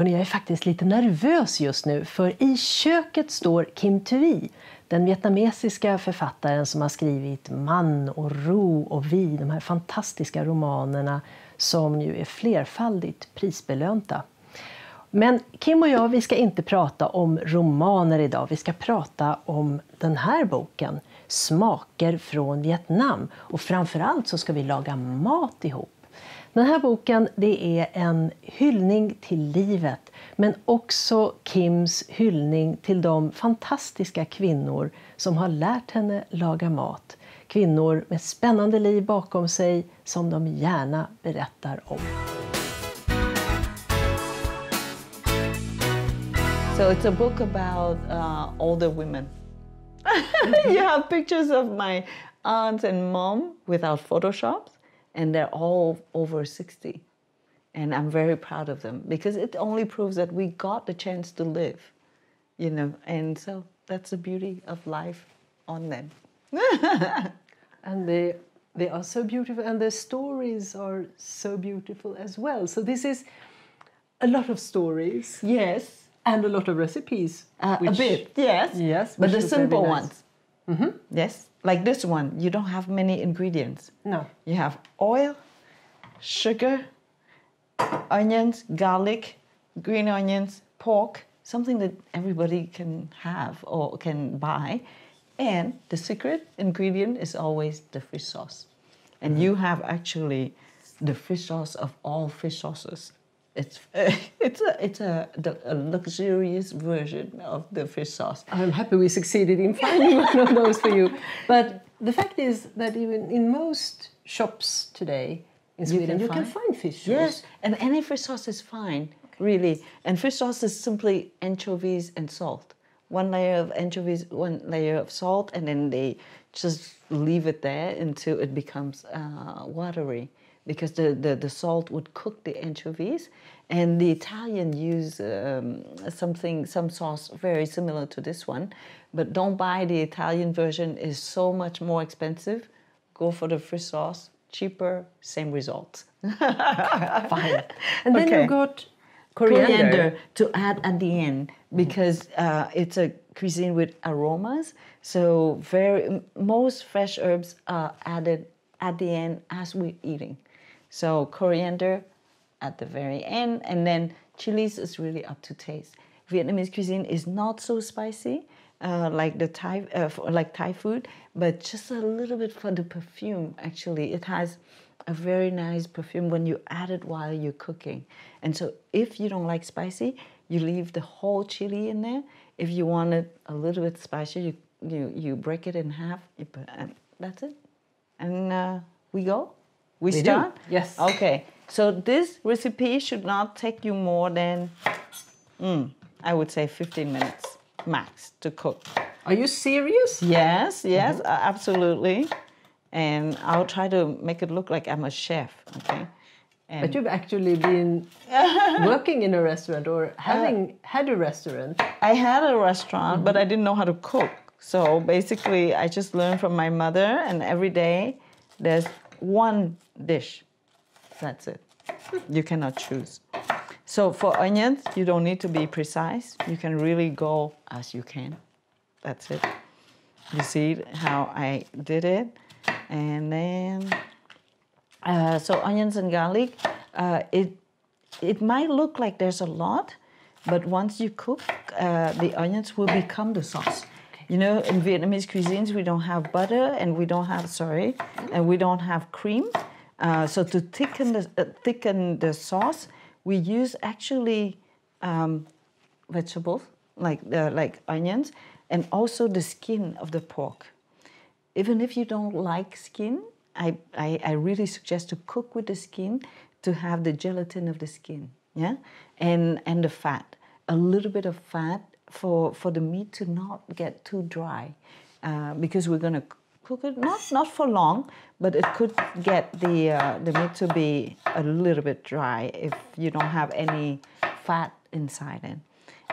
Hörrni, jag är faktiskt lite nervös just nu, för i köket står Kim Thúy, den vietnamesiska författaren som har skrivit Man och Ro och Vi, de här fantastiska romanerna som ju är flerfaldigt prisbelönta. Men Kim och jag, vi ska inte prata om romaner idag, vi ska prata om den här boken, Smaker från Vietnam, och framförallt så ska vi laga mat ihop. Den här boken, det är en hyllning till livet, men också Kims hyllning till de fantastiska kvinnor som har lärt henne laga mat. Kvinnor med spännande liv bakom sig som de gärna berättar om. So it's a book about older women. You have pictures of my aunts and mom without Photoshop. And they're all over 60. And I'm very proud of them because it only proves that we got the chance to live, you know. And so that's the beauty of life on them. And they are so beautiful, and their stories are so beautiful as well. So this is a lot of stories. Yes. And a lot of recipes. A bit, yes. Yes. But the simple nice. ones. Mm-hmm. Yes. Like this one, you don't have many ingredients. No. You have oil, sugar, onions, garlic, green onions, pork, something that everybody can have or can buy. And the secret ingredient is always the fish sauce. And you have actually the fish sauce of all fish sauces. It's a luxurious version of the fish sauce. I'm happy we succeeded in finding one of those for you. But the fact is that even in most shops today in Sweden, you can find fish sauce. Yes, and any fish sauce is fine, really. And fish sauce is simply anchovies and salt. One layer of anchovies, one layer of salt, and then they just leave it there until it becomes watery. Because the salt would cook the anchovies, and the Italian use some sauce very similar to this one, but don't buy the Italian version, is so much more expensive. Go for the fish sauce, cheaper, same results. Fine. And then you got coriander to add at the end, because it's a cuisine with aromas. So most fresh herbs are added at the end as we're eating. So coriander at the very end, and then chilies is really up to taste. Vietnamese cuisine is not so spicy like the Thai food, but just a little bit for the perfume. Actually, it has a very nice perfume when you add it while you're cooking. And so, if you don't like spicy, you leave the whole chili in there. If you want it a little bit spicy, you break it in half. You put, and that's it. And we go. We start? Yes. Okay. So this recipe should not take you more than, I would say 15 minutes max to cook. Are you serious? Yes, absolutely. And I'll try to make it look like I'm a chef, okay? But you've actually been working in a restaurant or having had a restaurant. I had a restaurant, but I didn't know how to cook. So basically, I just learned from my mother, and every day there's one dish. That's it. You cannot choose. So for onions, you don't need to be precise. You can really go as you can. That's it. You see how I did it? And then, so onions and garlic, it might look like there's a lot, but once you cook, the onions will become the sauce. You know, in Vietnamese cuisines, we don't have butter and we don't have cream. So to thicken the sauce, we use actually vegetables like onions, and also the skin of the pork. Even if you don't like skin, I really suggest to cook with the skin to have the gelatin of the skin, yeah, and the fat, a little bit of fat for the meat to not get too dry, because we're gonna cook it not for long, but it could get the meat to be a little bit dry if you don't have any fat inside it,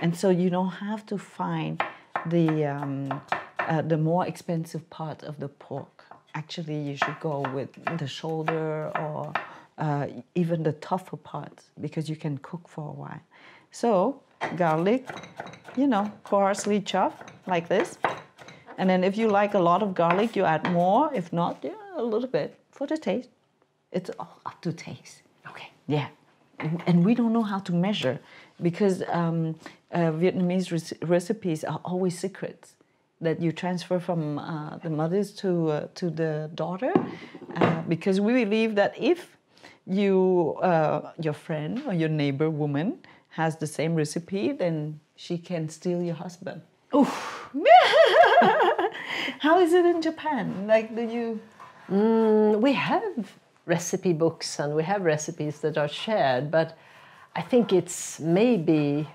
and so you don't have to find the more expensive part of the pork. Actually, you should go with the shoulder or even the tougher parts, because you can cook for a while. So garlic, coarsely chopped like this. And then if you like a lot of garlic, you add more. If not, a little bit for the taste. It's all up to taste. Okay. Yeah. And we don't know how to measure, because Vietnamese recipes are always secrets that you transfer from the mothers to the daughter, because we believe that if your friend or your neighbor woman has the same recipe, then she can steal your husband. Oof. How is it in Japan? Like, do you? We have recipe books and we have recipes that are shared, but I think it's maybe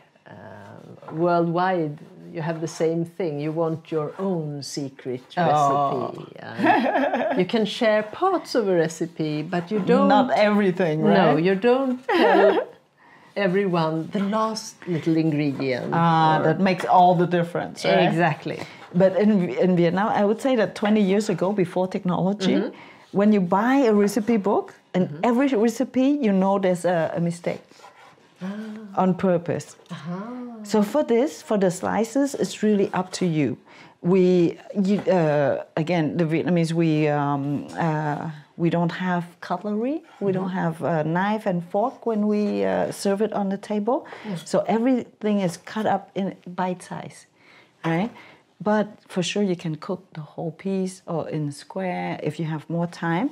worldwide you have the same thing. You want your own secret recipe. And you can share parts of a recipe, but you don't... Not everything, right? No, you don't tell everyone the last little ingredient. That makes all the difference, right? Exactly. But in Vietnam, I would say that 20 years ago, before technology, when you buy a recipe book, and every recipe, there's a mistake on purpose. So for the slices, it's really up to you. Again, the Vietnamese, we don't have cutlery. We don't have a knife and fork when we serve it on the table. So everything is cut up in bite size, right? But for sure, you can cook the whole piece or in square if you have more time.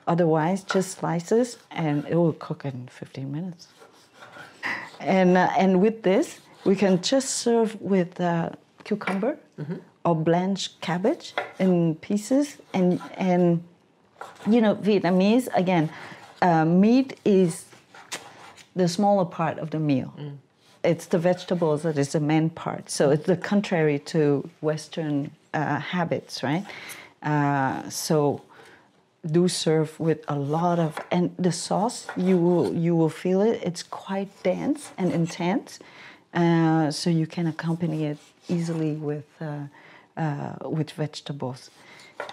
Otherwise, just slices, and it will cook in 15 minutes. And with this, we can just serve with cucumber or blanched cabbage in pieces. And Vietnamese, again, meat is the smaller part of the meal. It's the vegetables that is the main part. So it's the contrary to Western habits, right? So do serve with a lot of, and the sauce, you will feel it. It's quite dense and intense. So you can accompany it easily with vegetables.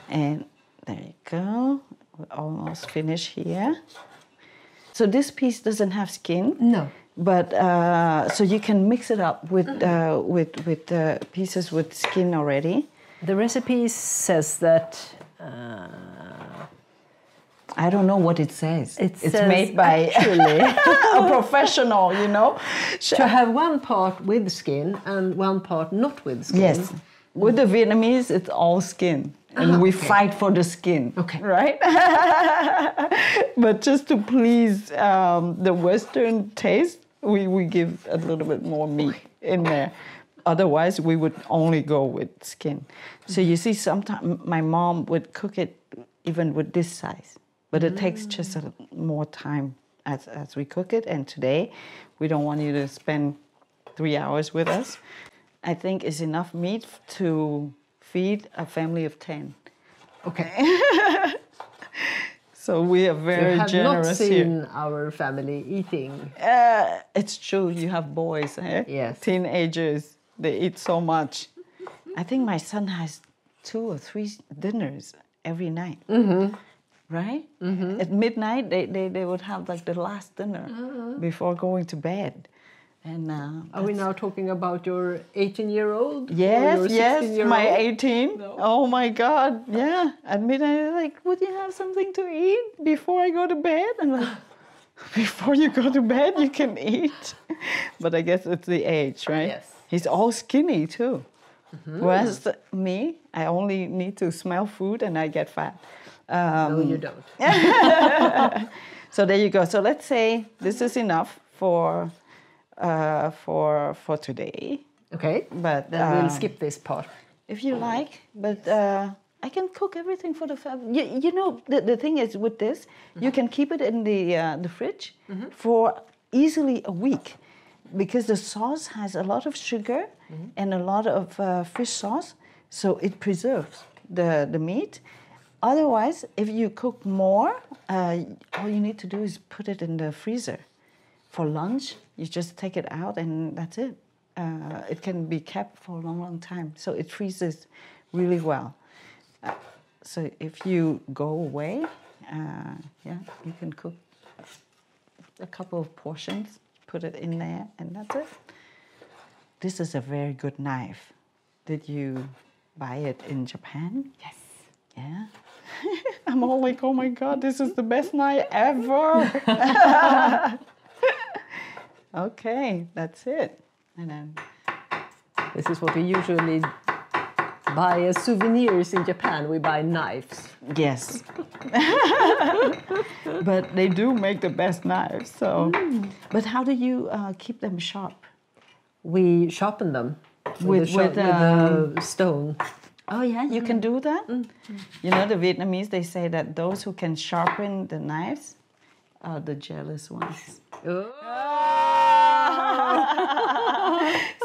And there you go. We're almost finished here. So this piece doesn't have skin. No. But so you can mix it up with pieces with skin already. The recipe says that. I don't know what it says. It's made by actually a professional, To have one part with skin and one part not with skin. Yes. With the Vietnamese, it's all skin. And we fight for the skin. Okay. Right? But just to please the Western taste, we give a little bit more meat in there. Otherwise, we would only go with skin. So you see, sometimes my mom would cook it even with this size. But it takes just more time as we cook it. And today, we don't want you to spend 3 hours with us. I think it's enough meat to feed a family of 10. Okay. So we are very generous here. You have not seen our family eating. It's true, you have boys, eh? Yes. Teenagers, they eat so much. I think my son has 2 or 3 dinners every night. Right? At midnight, they would have like the last dinner before going to bed. And are we now talking about your 18-year-old? Yes, my 18. No. Oh my God, yeah. At midnight, like, would you have something to eat before I go to bed? I'm like, before you go to bed, you can eat. But I guess it's the age, right? Yes. He's all skinny too. Whereas me, I only need to smell food and I get fat. No, you don't. So there you go. So let's say this is enough for today. Okay. But then we'll skip this part. If you like, but I can cook everything for the family. The thing is with this, you can keep it in the fridge for easily a week, because the sauce has a lot of sugar and a lot of fish sauce, so it preserves the meat. Otherwise, if you cook more, all you need to do is put it in the freezer. For lunch, you just take it out and that's it. It can be kept for a long, long time. So it freezes really well. So if you go away, you can cook a couple of portions, put it in there, and that's it. This is a very good knife. Did you buy it in Japan? Yes. Yeah. I'm all like, oh my God, this is the best knife ever. Okay, that's it. And then This is what we usually buy as souvenirs in Japan. We buy knives. yes. But they do make the best knives. So, but how do you keep them sharp? We sharpen them With a stone. Oh yeah, you can do that. You know, the Vietnamese, they say that those who can sharpen the knives are the jealous ones.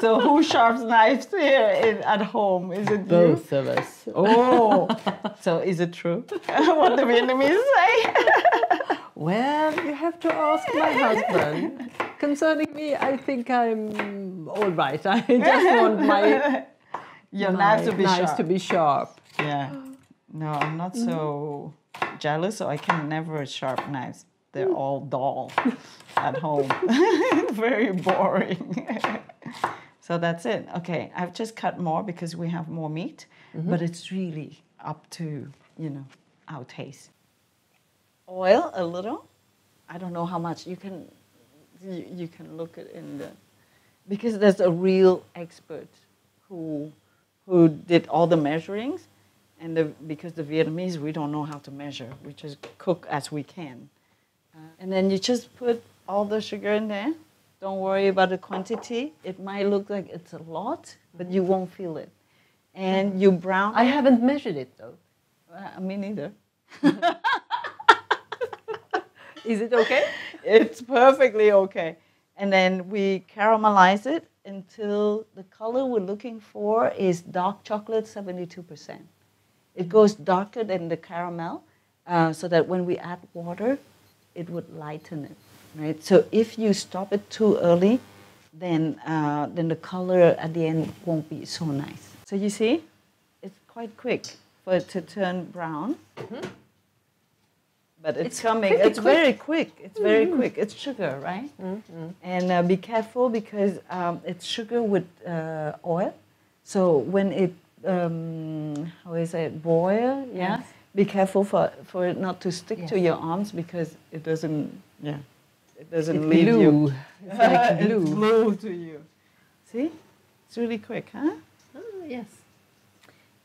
So who sharpens knives here at home? Is it Both you? of us. Oh, so is it true what the Vietnamese say? Well, you have to ask my husband. Concerning me, I think I'm all right. I just want my knives to be knives sharp. to be sharp. Yeah. No, I'm not so jealous, so I can never sharp knives. They're all dull at home. Very boring. So that's it. Okay, I've just cut more because we have more meat, but it's really up to, our taste. Oil a little. I don't know how much. You can look it in the, because there's a real expert who did all the measurings, and because the Vietnamese, we don't know how to measure. We just cook as we can. And then you just put all the sugar in there. Don't worry about the quantity. It might look like it's a lot, but you won't feel it. And you brown I haven't measured it though. Me neither. Is it okay? It's perfectly okay. And then we caramelize it until the color we're looking for is dark chocolate, 72%. It goes darker than the caramel, so that when we add water, it would lighten it, right? So if you stop it too early, then the color at the end won't be so nice. So you see, it's quite quick for it to turn brown. But it's coming. It's quick. Very quick. It's very quick. It's sugar, right? And be careful because it's sugar with oil. So when it, boil, yeah? Yes. Be careful for it not to stick to your arms because it doesn't, it doesn't leave glue. you. It's like glue. It's glue to you. See? It's really quick, huh? Oh, yes.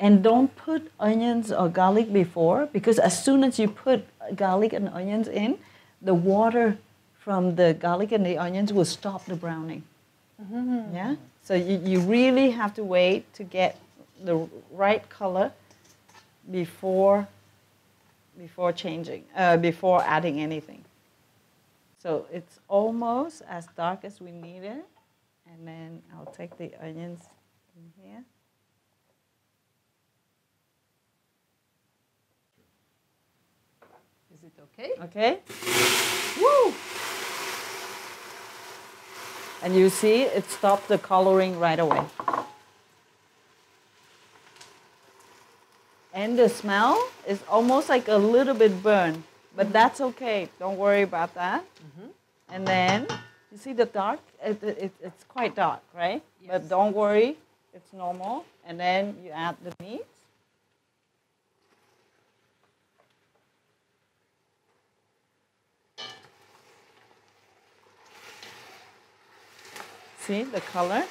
And don't put onions or garlic before, because as soon as you put garlic and onions in, the water from the garlic and the onions will stop the browning. Yeah? So you really have to wait to get the right color before adding anything. So it's almost as dark as we need it. And then I'll take the onions in here. Is it okay? Okay. Woo! And you see, it stopped the coloring right away. And the smell is almost like a little bit burned, but that's okay. Don't worry about that. And then, you see the dark? It's quite dark, right? Yes. But don't worry, it's normal. And then you add the meat. See the color?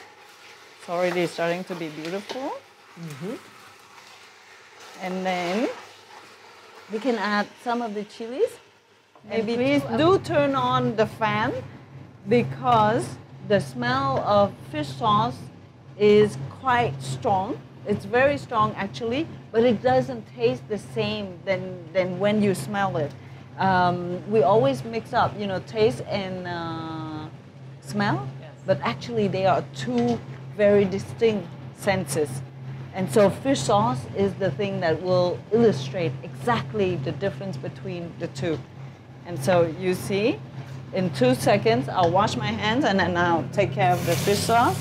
It's already starting to be beautiful. And then we can add some of the chilies. Maybe please do turn on the fan because the smell of fish sauce is quite strong. It's very strong actually, but it doesn't taste the same than when you smell it. We always mix up, taste and smell, but actually they are two very distinct senses. And so fish sauce is the thing that will illustrate exactly the difference between the two. And so you see, in 2 seconds, I'll wash my hands and then I'll take care of the fish sauce.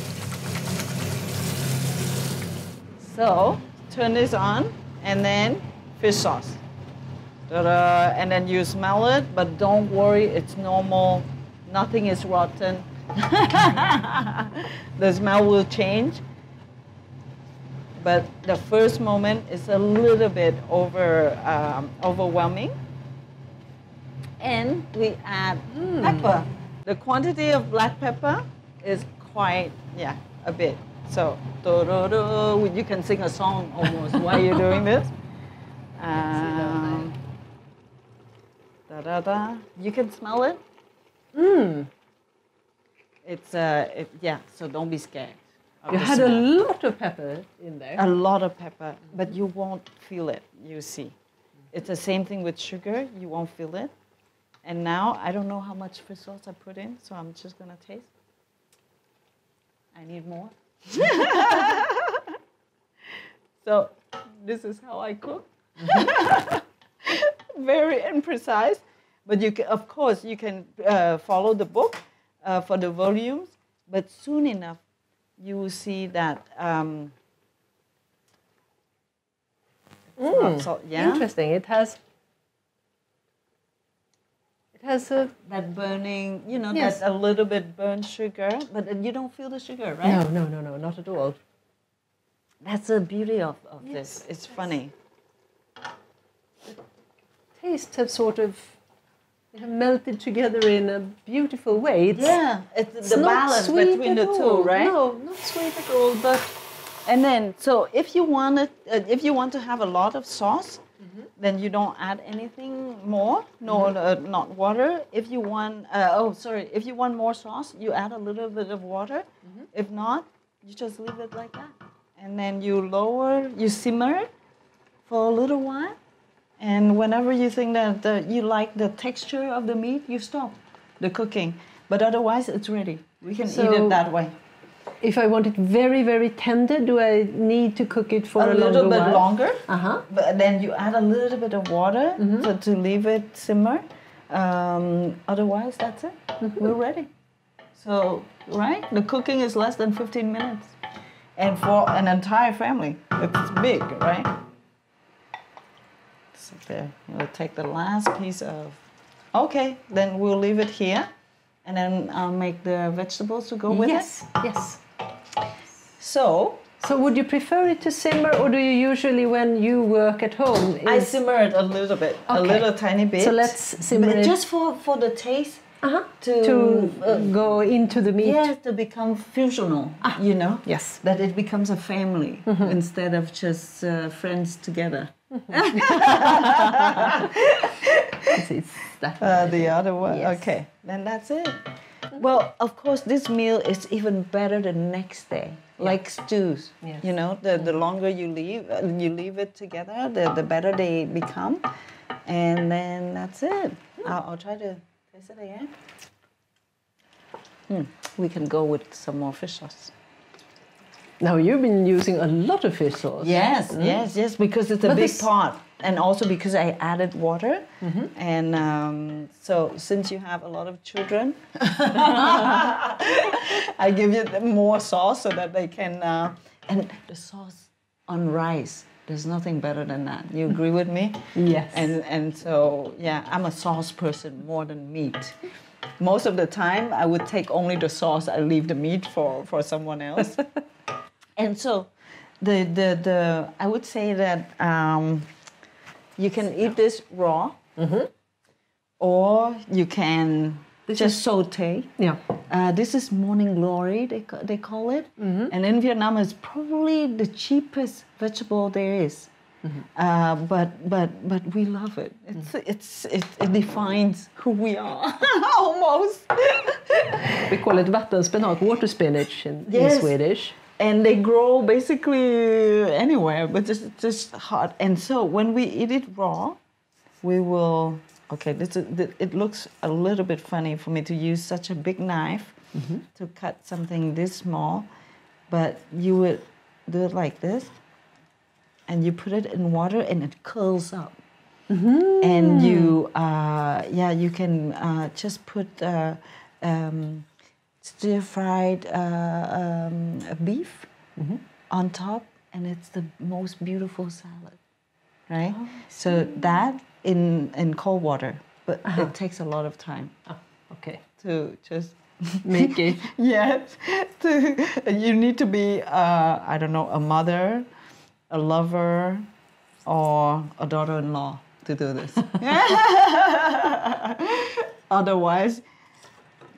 So turn this on and then fish sauce. Ta-da. And then you smell it, but don't worry, it's normal. Nothing is rotten. The smell will change. But the first moment is a little bit overwhelming. And we add pepper. The quantity of black pepper is quite, a bit. So, you can sing a song almost while you're doing this. You can smell it. It's so don't be scared. You had a lot of pepper in there. A lot of pepper, but you won't feel it, you see. It's the same thing with sugar, you won't feel it. And now, I don't know how much fish sauce I put in, so I'm just gonna taste. I need more. So, this is how I cook. Very imprecise, but you can, of course, you can follow the book for the volumes, but soon enough, you will see that. Interesting. It has that burning, yes. that a little bit burnt sugar, but you don't feel the sugar, right? No, not at all. That's the beauty of this. It's funny. Tastes have sort of melted together in a beautiful way. It's the balance between the two, right? No, not sweet at all, but. And then, so if you want to have a lot of sauce, then you don't add anything more. Not water. If you want, if you want more sauce, you add a little bit of water. If not, you just leave it like that. And then you simmer it for a little while. And whenever you think that you like the texture of the meat, you stop the cooking. But otherwise, it's ready. We can eat it that way. If I want it very, very tender, do I need to cook it for a little bit longer? But then you add a little bit of water to leave it simmer. Otherwise, that's it. We're ready. So, right? The cooking is less than 15 minutes. And for an entire family, it's big, right? So there, we'll take the last piece of... Okay, then we'll leave it here. And then I'll make the vegetables to go with it. Yes. So would you prefer it to simmer, or do you usually, when you work at home... I simmer it a little bit, a little tiny bit. So let's simmer it. Just for the taste. To go into the meat. Yeah, to become fusional, Yes. That it becomes a family instead of just friends together. It's that the other one. Yes. Okay, then that's it. Well, of course, this meal is even better the next day, like stews. Yes. The longer you leave it together, the better they become, and then that's it. I'll try to taste it again. We can go with some more fish sauce. Now, you've been using a lot of fish sauce. Yes, because it's a big pot. And also because I added water. And so since you have a lot of children, I give you more sauce so that they can... and the sauce on rice, there's nothing better than that. You agree with me? Yes. And so, I'm a sauce person more than meat. Most of the time, I would take only the sauce. I leave the meat for someone else. And so, I would say that you can eat this raw, or you can just saute. Yeah. This is morning glory, they call it. And in Vietnam, it's probably the cheapest vegetable there is. But we love it. It defines who we are, almost. We call it Vattenspenat, water spinach in Swedish. And they grow basically anywhere, but just hot. And so when we eat it raw, we will... Okay, it looks a little bit funny for me to use such a big knife to cut something this small, but you would do it like this, and you put it in water, and it curls up. And you can just put stir-fried beef on top, and it's the most beautiful salad, right? So that in cold water, but it takes a lot of time Okay. to just Make it. yes. You need to be I don't know, a mother, a lover, or a daughter-in-law to do this. Otherwise,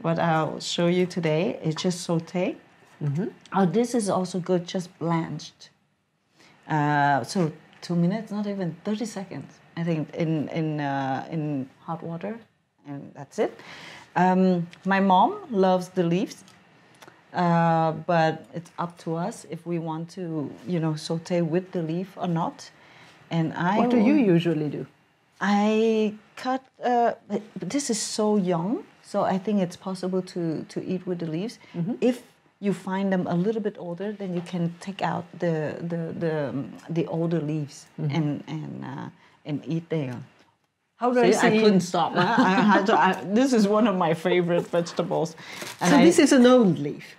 what I'll show you today is just saute. Oh, this is also good, just blanched. So 2 minutes, not even 30 seconds, I think, in hot water, and that's it. My mom loves the leaves, but it's up to us if we want to, saute with the leaf or not. And What do you usually do? I cut, but this is so young, so I think it's possible to eat with the leaves. If you find them a little bit older, then you can take out the older leaves and eat them. How do I see? I couldn't stop. This is one of my favorite vegetables. And So this is an old leaf.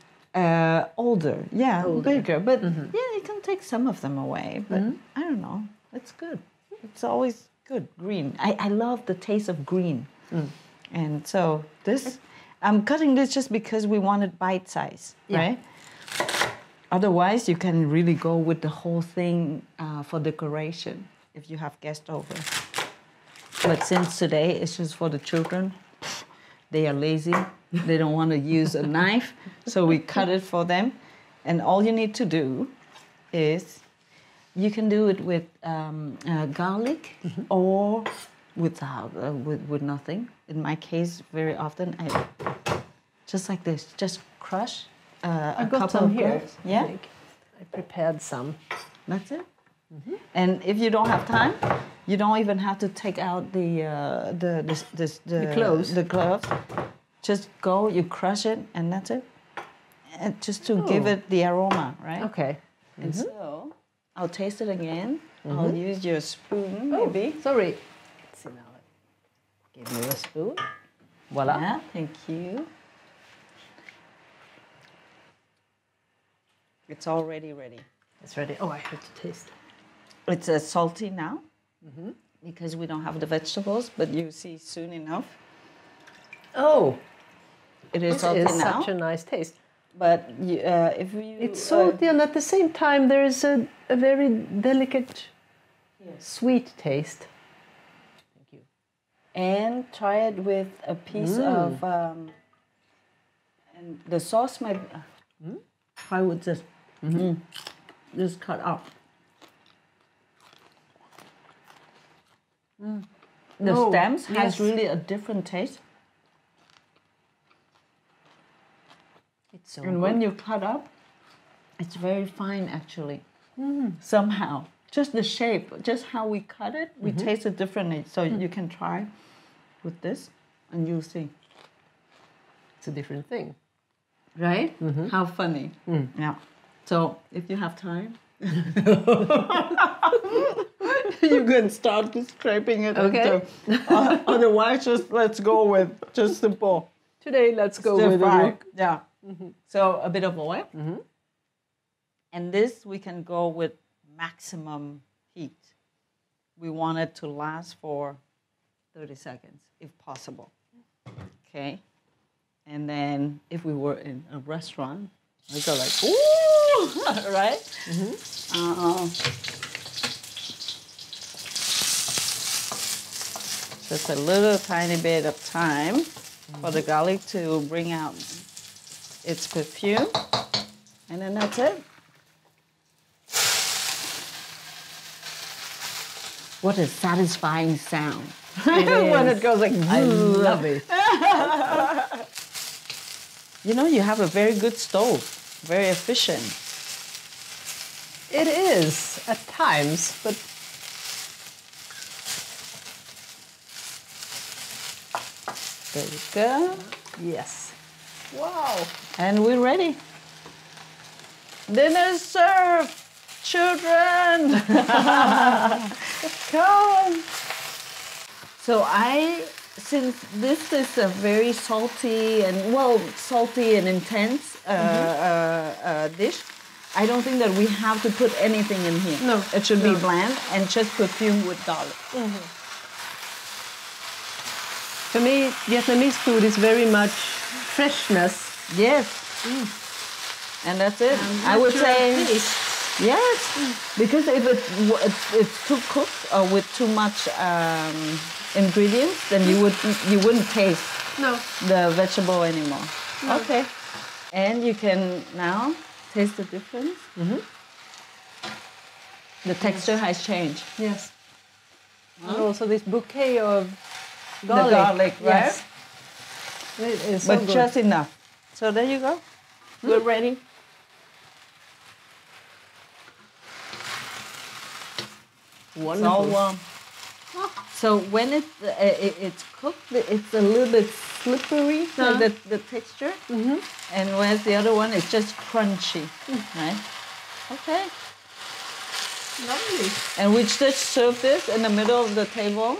Older, yeah, Older. bigger, but yeah, you can take some of them away. But I don't know, it's good. It's always good. Green. I love the taste of green, and so this. I'm cutting this just because we want it bite size, right? Otherwise, you can really go with the whole thing for decoration if you have guests over. But since today it's just for the children, they are lazy. They don't want to use a knife, so we cut it for them. And all you need to do is, you can do it with garlic or without with nothing. In my case, very often I just like this, just crush a got couple some of here. cloves. Yeah, I prepared some. that's it. And if you don't have time, you don't even have to take out the cloves. The cloves. Just go, you crush it, and that's it. And just to give it the aroma, right? Okay. And so I'll taste it again. I'll use your spoon, maybe. Sorry. Let's see now. Give me a spoon. Voila. Yeah, thank you. It's already ready. It's ready. Oh, I have to taste. It's salty now because we don't have the vegetables, but you see soon enough. Oh, It is this salty is now. such a nice taste. But you, if you... It's salty, and at the same time, there is a very delicate, sweet taste. Thank you. And try it with a piece of... and the sauce might... Try with this. Just cut up. The stems has really a different taste. It's so And when you cut up, it's very fine actually. Somehow. Just the shape, just how we cut it, we taste it differently. So you can try with this and you'll see. It's a different thing. Right? How funny. Yeah. So if you have time, you can start scraping it. Okay. Otherwise, just let's go with just simple. Today, let's go Stir with fry. it. Yeah. So a bit of oil. And this we can go with maximum heat. We want it to last for 30 seconds, if possible. Okay. And then if we were in a restaurant, we go like, ooh, right? Just a little tiny bit of time for the garlic to bring out its perfume. And then that's it. What a satisfying sound. When it goes like, I love it. You know, you have a very good stove, very efficient. It is at times, but There we go. yes. Wow. And we're ready. Dinner served, children. Come. So since this is a very salty and intense dish, I don't think that we have to put anything in here. No. It should be bland and just perfumed with garlic. For me, Vietnamese food is very much freshness. Yes. And that's it. I would say yes, because if it's too cooked or with too much ingredients, then you wouldn't taste the vegetable anymore. No. Okay, and you can now taste the difference. The texture has changed. Yes, and also this bouquet of garlic. The garlic, right? Yes. It is so but good. just enough. So there you go. We're ready. Wonderful. It's all warm. So when it's cooked, it's a little bit slippery, like the texture. And whereas the other one is just crunchy, right? Okay. Lovely. And we just serve this in the middle of the table,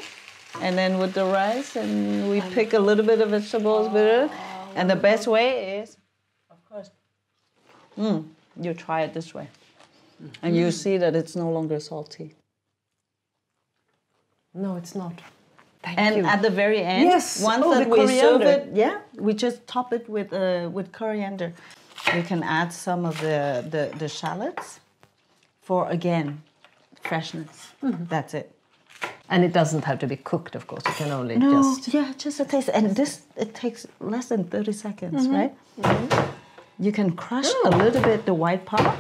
and then with the rice, and we pick a little bit of vegetables with it. And the best way is, of course, you try it this way, and you see that it's no longer salty. No, it's not. Thank you. And at the very end, yes. once that we serve it, we just top it with coriander. We can add some of the shallots for, again, freshness. That's it. And it doesn't have to be cooked, of course. You can only just a taste. And this, it takes less than 30 seconds, right? You can crush a little bit the white part,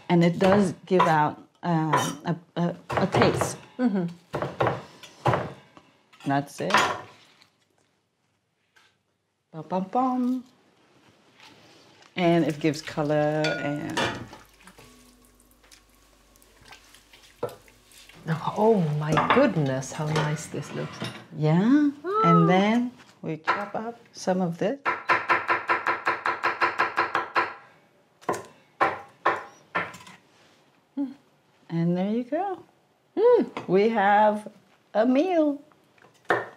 and it does give out a taste. That's it. Bum, bum, bum. And it gives color and... Oh my goodness, how nice this looks. Yeah, and then we chop up some of this. And there you go. We have a meal.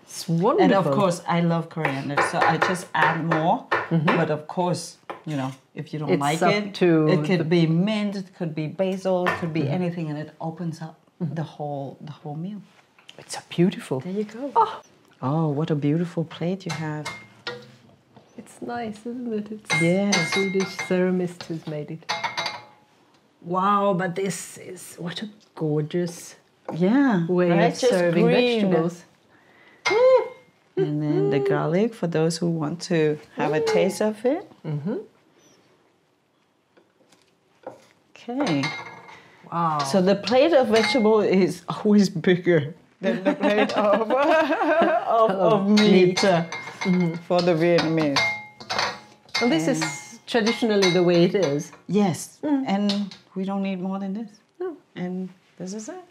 It's wonderful. And of course, I love coriander, so I just add more. But of course, you know, if you don't like it, it could be mint, it could be basil, it could be anything, and it opens up the whole meal. It's so beautiful. There you go. Oh, what a beautiful plate you have. It's nice, isn't it? It's a Swedish ceramist who's made it. Wow, but this is what a gorgeous way of serving vegetables. And then the garlic for those who want to have a taste of it. Okay. Wow. So the plate of vegetable is always bigger than the plate of meat for the Vietnamese. Well, this is traditionally the way it is. Yes, and we don't need more than this. No. And this is it.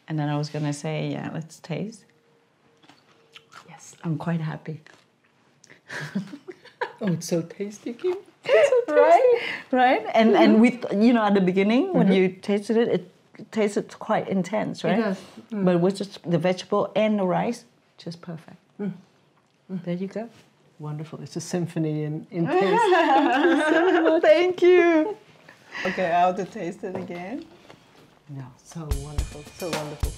And then I was going to say, let's taste. Yes. I'm quite happy. Oh, it's so tasty, Kim. Right? And with, you know, at the beginning, when you tasted it, it tasted quite intense, right? It does. But with just the vegetable and the rice, just perfect. There you go. Wonderful. It's a symphony in taste. Thank you. Okay, I have to taste it again. No, so wonderful, so wonderful.